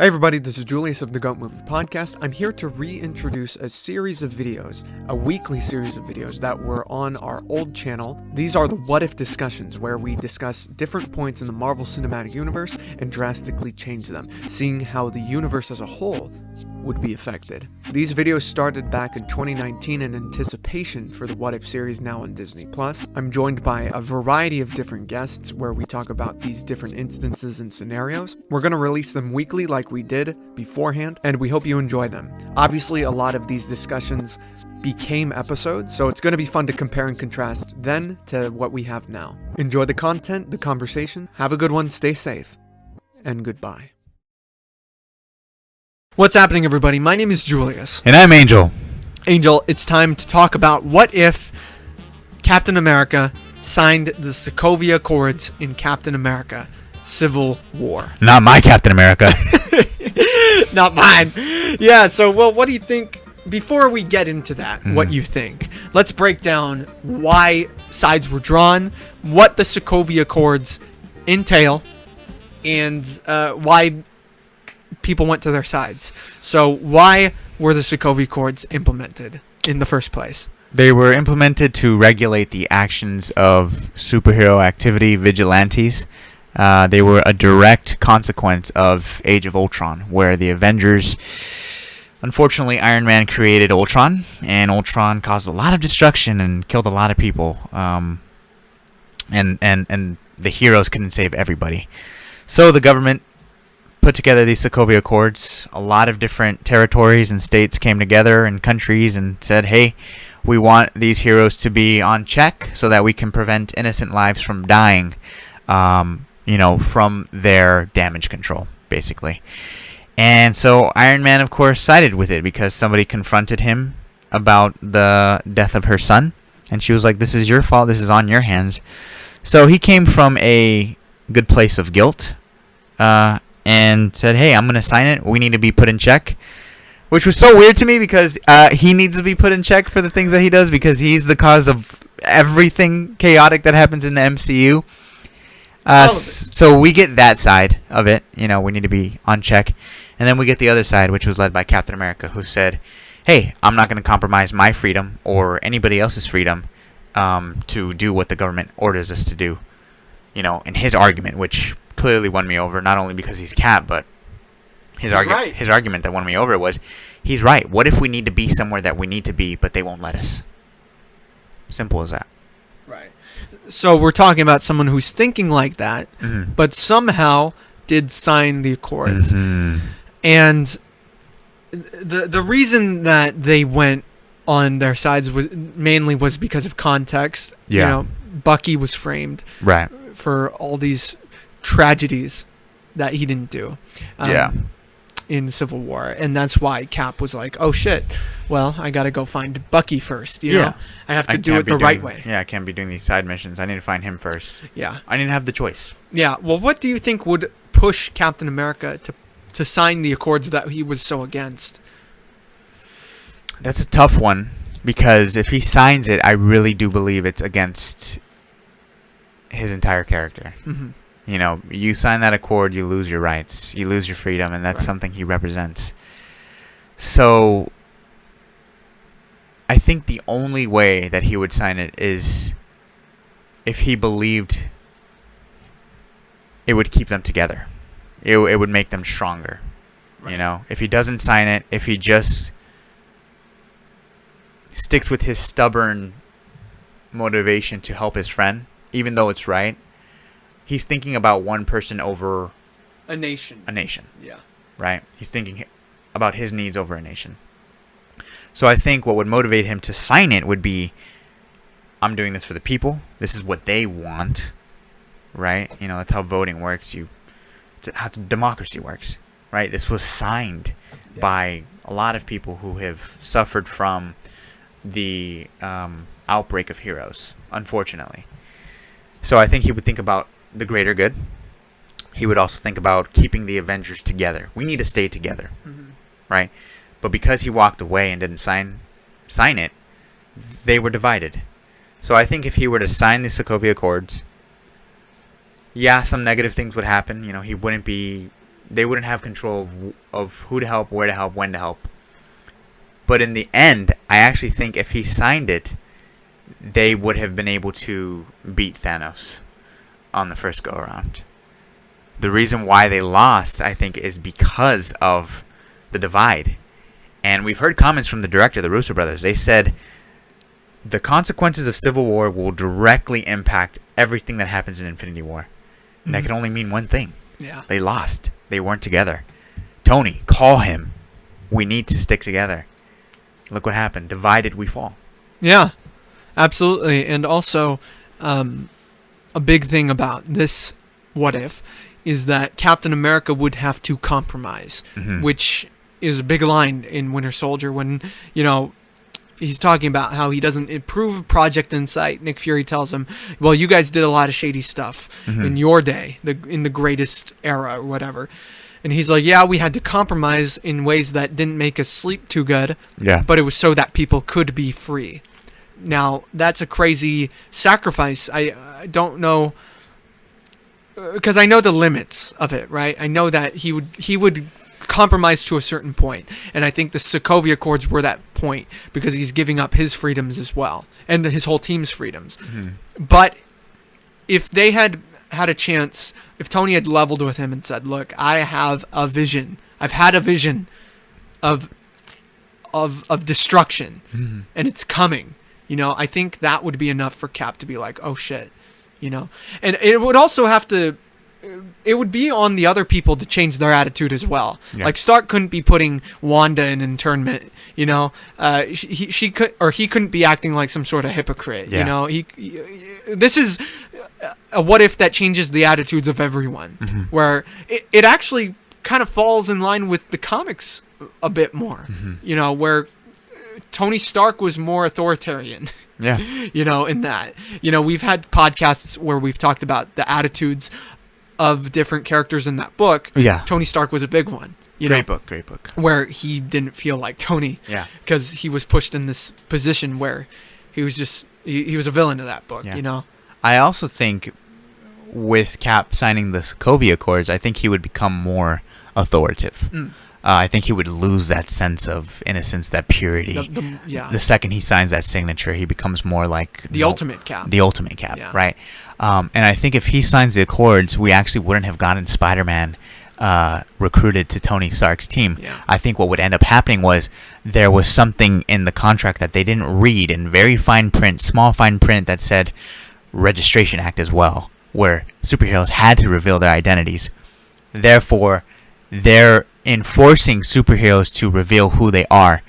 Hey everybody, this is Julius of the Goat Movement Podcast. I'm here to reintroduce a series of videos, a weekly series of videos that were on our old channel. These are the What If discussions, where we discuss different points in the Marvel Cinematic Universe and drastically change them, seeing how the universe as a whole would be affected. These videos started back in 2019 in anticipation for the What If series now on Disney+. I'm joined by a variety of different guests where we talk about these different instances and scenarios. We're going to release them weekly like we did beforehand, and we hope you enjoy them. Obviously, a lot of these discussions became episodes, so it's going to be fun to compare and contrast then to what we have now. Enjoy the content, the conversation. Have a good one, stay safe, and goodbye. What's happening, everybody? My name is Julius. And I'm Angel. Angel, it's time to talk about what if Captain America signed the Sokovia Accords in Captain America Civil War. Not my Captain America. Not mine. Yeah, so, what do you think? Before we get into that, what you think, let's break down why sides were drawn, what the Sokovia Accords entail, and why people went to their sides. So why were the Sokovia Accords implemented in the first place? They were implemented to regulate the actions of superhero activity vigilantes. They were a direct consequence of Age of Ultron, where the Avengers, unfortunately, Iron Man created Ultron, and Ultron caused a lot of destruction and killed a lot of people. And the heroes couldn't save everybody. So the government put together these Sokovia Accords. A lot of different territories and states came together and countries and said, hey, we want these heroes to be on check so that we can prevent innocent lives from dying, from their damage control, basically. And so Iron Man, of course, sided with it because somebody confronted him about the death of her son. And she was like, this is your fault. This is on your hands. So he came from a good place of guilt, and said, hey, I'm going to sign it. We need to be put in check. Which was so weird to me because he needs to be put in check for the things that he does because he's the cause of everything chaotic that happens in the MCU. So we get that side of it. We need to be on check. And then we get the other side, which was led by Captain America, who said, hey, I'm not going to compromise my freedom or anybody else's freedom to do what the government orders us to do. In his argument, which clearly won me over, not only because he's Cap, but his argument that won me over was, he's right. What if we need to be somewhere that we need to be, but they won't let us? Simple as that. Right. So we're talking about someone who's thinking like that, but somehow did sign the Accords. And the reason that they went on their sides was mainly because of context. Yeah. Bucky was framed. Right. For all these tragedies that he didn't do in Civil War. And that's why Cap was like, oh shit, well, I gotta go find Bucky first, you know? I have to do it the right way. Yeah, I can't be doing these side missions. I need to find him first. Yeah. I need to have the choice. Yeah, well, what do you think would push Captain America to sign the Accords that he was so against? That's a tough one, because if he signs it, I really do believe it's against his entire character. You sign that accord, you lose your rights, you lose your freedom, and that's something he represents. So I think the only way that he would sign it is if he believed it would keep them together. It would make them stronger. If he doesn't sign it, if he just sticks with his stubborn motivation to help his friend, even though it's right, he's thinking about one person over a nation. Yeah. Right? He's thinking about his needs over a nation. So I think what would motivate him to sign it would be, I'm doing this for the people. This is what they want. Right? That's how voting works. That's how democracy works. Right? This was signed by a lot of people who have suffered from the outbreak of heroes, unfortunately. So I think he would think about the greater good. He would also think about keeping the Avengers together. We need to stay together, right? But because he walked away and didn't sign it, they were divided. So I think if he were to sign the Sokovia Accords, some negative things would happen. He wouldn't be They wouldn't have control of who to help, where to help, when to help. But in the end, I actually think if he signed it, they would have been able to beat Thanos on the first go-around. The reason why they lost, I think, is because of the divide. And we've heard comments from the director, the Russo brothers. They said the consequences of Civil War will directly impact everything that happens in Infinity War. And that can only mean one thing. Yeah. They lost. They weren't together. Tony, call him. We need to stick together. Look what happened. Divided, we fall. Yeah, absolutely. And also, a big thing about this what if is that Captain America would have to compromise, which is a big line in Winter Soldier when, he's talking about how he doesn't approve of Project Insight. Nick Fury tells him, well, you guys did a lot of shady stuff in your day, in the greatest era or whatever. And he's like, yeah, we had to compromise in ways that didn't make us sleep too good, but it was so that people could be free. Now, that's a crazy sacrifice. I don't know, because I know the limits of it, right? I know that he would compromise to a certain point, and I think the Sokovia Accords were that point because he's giving up his freedoms as well, and his whole team's freedoms. But if they had a chance, if Tony had leveled with him and said, look, I have a vision. I've had a vision of destruction, and it's coming. I think that would be enough for Cap to be like, oh shit, and it would also have to, it would be on the other people to change their attitude as well. Yeah. Like Stark couldn't be putting Wanda in internment, he couldn't be acting like some sort of hypocrite. Yeah. This is a what if that changes the attitudes of everyone, where it actually kind of falls in line with the comics a bit more, where Tony Stark was more authoritarian. Yeah. In that. We've had podcasts where we've talked about the attitudes of different characters in that book. Yeah. Tony Stark was a big one. Great book. Where he didn't feel like Tony. Yeah. Because he was pushed in this position where he was just, he was a villain of that book, I also think with Cap signing the Sokovia Accords, I think he would become more authoritative. I think he would lose that sense of innocence, that purity. The second he signs that signature, he becomes more like the ultimate Cap. The ultimate Cap, right? And I think if he signs the Accords, we actually wouldn't have gotten Spider-Man recruited to Tony Stark's team. Yeah. I think what would end up happening was there was something in the contract that they didn't read in very fine print, small fine print, that said Registration Act as well, where superheroes had to reveal their identities. Therefore, they're enforcing superheroes to reveal who they are.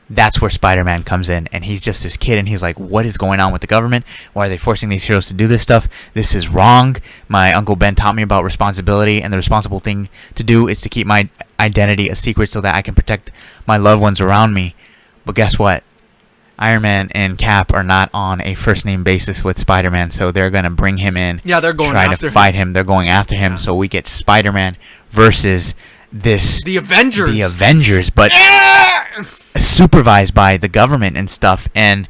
That's where Spider-Man comes in, and he's just this kid, and he's like, what is going on with the government? Why are they forcing these heroes to do this stuff? This is wrong. My Uncle Ben taught me about responsibility, and the responsible thing to do is to keep my identity a secret so that I can protect my loved ones around me. But guess what? Iron Man and Cap are not on a first-name basis with Spider-Man, so they're going to bring him in. Yeah, they're going after him. Try to fight him. They're going after him, so we get Spider-Man versus the Avengers, but supervised by the government and stuff. And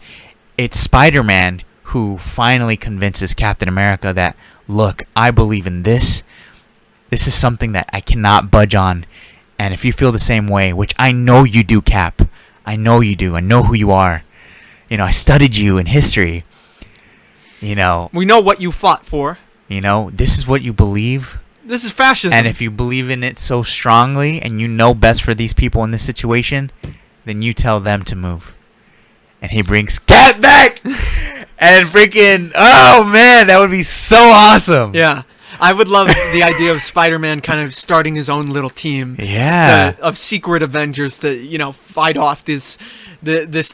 it's Spider-Man who finally convinces Captain America that, look, I believe in this. This is something that I cannot budge on. And if you feel the same way, which I know you do, Cap. I know you do. I know who you are. I studied you in history. We know what you fought for. This is what you believe. This is fascism. And if you believe in it so strongly and you know best for these people in this situation, then you tell them to move. And he brings Cap back! And freaking, oh man, that would be so awesome. Yeah. I would love the idea of Spider-Man kind of starting his own little team. Yeah. Of secret Avengers to, fight off this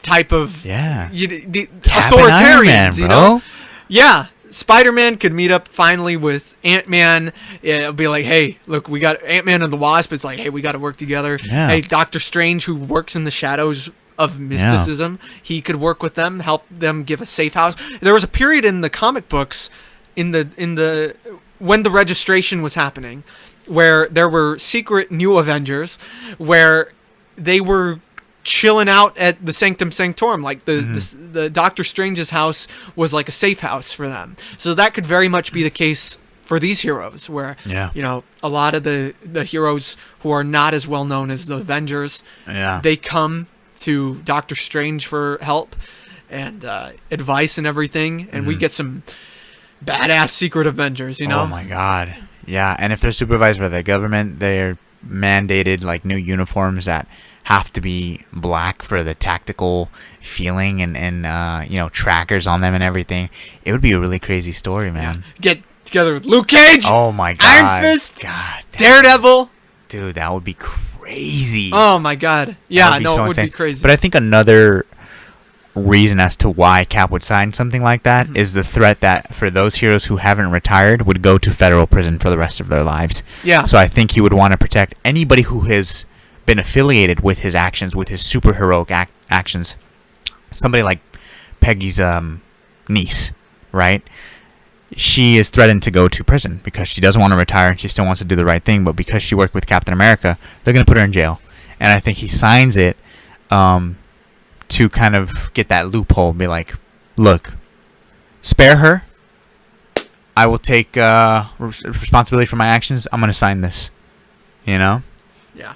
type of... Yeah. The authoritarians, bro. Yeah. Spider-Man could meet up finally with Ant-Man. It'll be like, hey, look, we got Ant-Man and the Wasp. It's like, hey, we got to work together. Yeah. Hey, Doctor Strange, who works in the shadows of mysticism, he could work with them, help them give a safe house. There was a period in the comic books, in the when the registration was happening, where there were secret new Avengers, where they were chilling out at the Sanctum Sanctorum, like the Doctor Strange's house was like a safe house for them. So that could very much be the case for these heroes, where Yeah. a lot of the heroes who are not as well known as the Avengers, they come to Doctor Strange for help and advice and everything, and we get some badass secret Avengers. Oh my god. Yeah, and if they're supervised by the government, they're mandated like new uniforms that have to be black for the tactical feeling and trackers on them and everything. It would be a really crazy story, man. Get together with Luke Cage. Oh my god. Iron Fist. God. Daredevil. Dude, that would be crazy. Oh my god. Yeah, it would be crazy. But I think another reason as to why Cap would sign something like that is the threat that for those heroes who haven't retired would go to federal prison for the rest of their lives. Yeah. So I think he would want to protect anybody who has been affiliated with his actions, with his superheroic actions. Somebody like Peggy's niece, right? She is threatened to go to prison because she doesn't want to retire and she still wants to do the right thing, but because she worked with Captain America, they're going to put her in jail. And I think he signs it to kind of get that loophole, be like, look, spare her. I will take responsibility for my actions. I'm going to sign this, Yeah.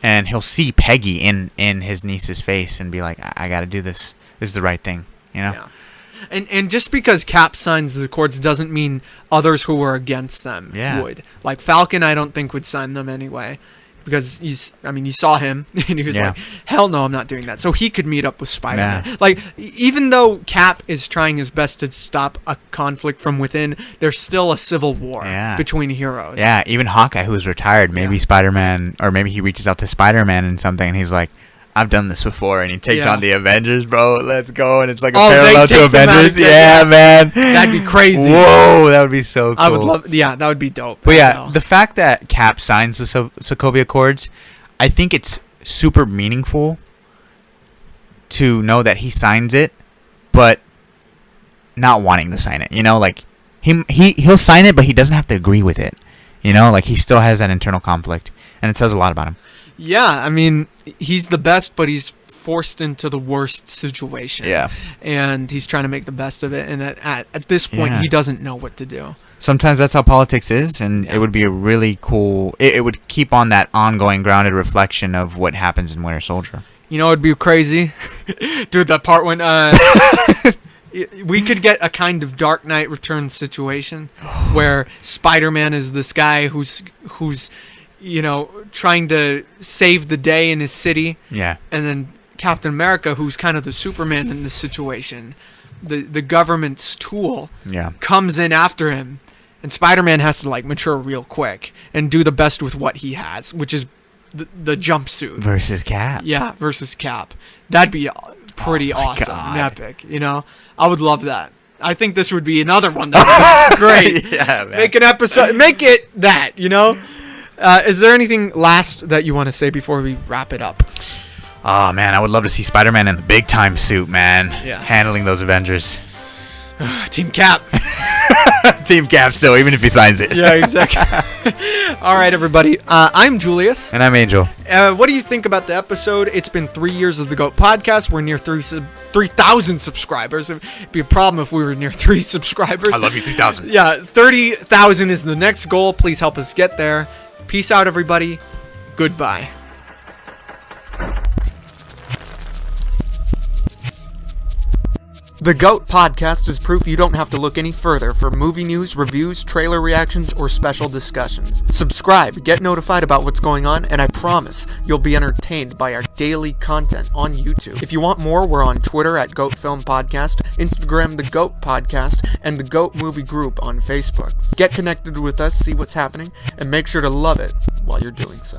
And he'll see Peggy in his niece's face and be like, I got to do this. This is the right thing, Yeah. And just because Cap signs the Accords doesn't mean others who were against them would. Like Falcon, I don't think would sign them anyway. Because you saw him and he was like, hell no, I'm not doing that. So he could meet up with Spider-Man. Yeah. Like, even though Cap is trying his best to stop a conflict from within, there's still a civil war between heroes. Yeah, even Hawkeye, who's retired, maybe Spider-Man, or maybe he reaches out to Spider-Man and something, and he's like, I've done this before, and he takes on the Avengers, bro. Let's go, and it's like a parallel to Avengers. Man. That'd be crazy. Whoa, that would be so cool. I would love, that would be dope. But the fact that Cap signs the Sokovia Accords, I think it's super meaningful to know that he signs it, but not wanting to sign it. Like he'll sign it, but he doesn't have to agree with it. Like he still has that internal conflict, and it says a lot about him. Yeah, I mean, he's the best, but he's forced into the worst situation. Yeah. And he's trying to make the best of it, and at this point, he doesn't know what to do. Sometimes that's how politics is, and it would be a really cool... It would keep on that ongoing, grounded reflection of what happens in Winter Soldier. It'd be crazy. Dude, that part when... we could get a kind of Dark Knight Returns situation where Spider-Man is this guy who's trying to save the day in his city. Yeah. And then Captain America, who's kind of the Superman in this situation, the government's tool, comes in after him. And Spider-Man has to, mature real quick and do the best with what he has, which is the jumpsuit. Versus Cap. Yeah, versus Cap. That'd be pretty awesome and epic, I would love that. I think this would be another one that would be great. Yeah, man. Make an episode. Make it that, Is there anything last that you want to say before we wrap it up? Oh, man, I would love to see Spider-Man in the big-time suit, man. Yeah. Handling those Avengers. Team Cap. Team Cap still, even if he signs it. Yeah, exactly. All right, everybody. I'm Julius. And I'm Angel. What do you think about the episode? It's been 3 years of the GOAT podcast. We're near 3,000 subscribers. It'd be a problem if we were near 3 subscribers. I love you, 3,000. Yeah, 30,000 is the next goal. Please help us get there. Peace out, everybody. Goodbye. The GOAT podcast is proof you don't have to look any further for movie news, reviews, trailer reactions, or special discussions. Subscribe, get notified about what's going on, and I promise you'll be entertained by our daily content on YouTube. If you want more, we're on Twitter at GOAT Film Podcast, Instagram The GOAT Podcast, and the GOAT Movie Group on Facebook. Get connected with us, see what's happening, and make sure to love it while you're doing so.